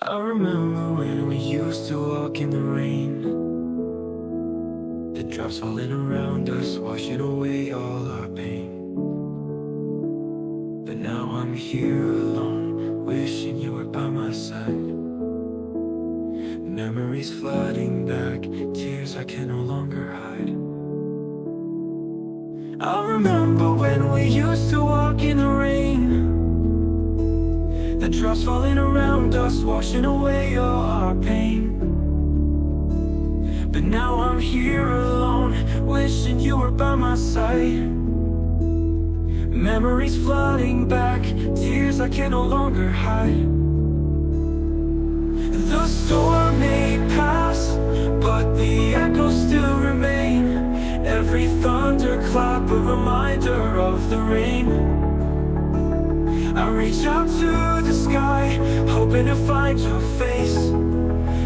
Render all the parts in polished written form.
I remember when we used to walk in the rain, the drops falling around us, washing away all our pain. But now I'm here alone, wishing you were by my side. Memories flooding back, tears I can no longer hide. I remember when we used to walk in the rain, the drops falling around us, washing away all our pain. But now I'm here alone, wishing you were by my side. Memories flooding back, tears I can no longer hide. The storm may pass, but the echoes still remain. Every thunderclap a reminder of the rain. I reach out to the sky, hoping to find your face,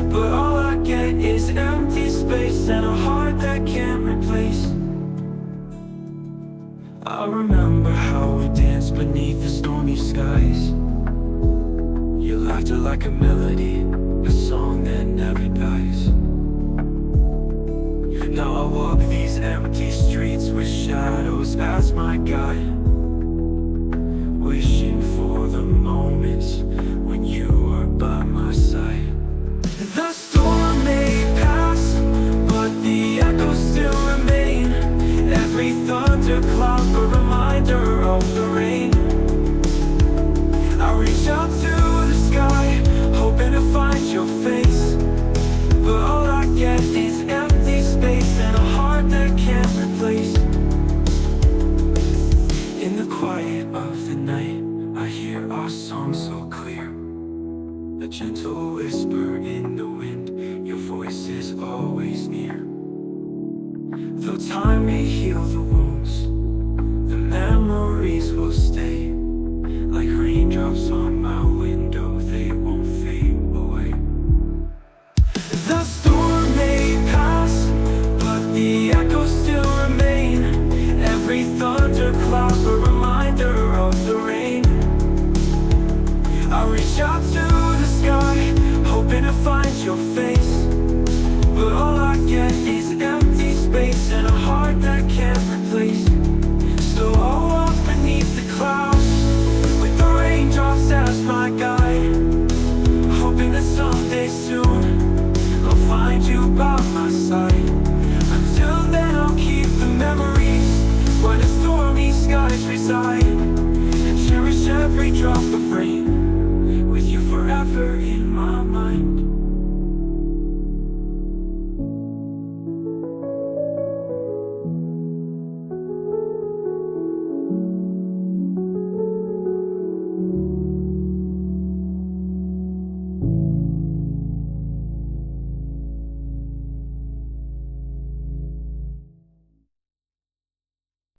but all I get is empty space and a heart that can't replace. I remember how we danced beneath the stormy skies. Your laughter like a melody, a song that never dies. Now I walk these empty streets with shadows as my guide, wishing for the moments when you are by my side. The storm may pass, but the echoes still remain. Every thunderclap a reminder of the rain. I reach out to the sky, hoping to find your face, but all I get is empty space and a heart that can't replace. In the quiet of the night, I hear our song so clear, a gentle whisper in the wind, your voice is always near. Though time may heal the wounds, the memories will stay, like raindrops on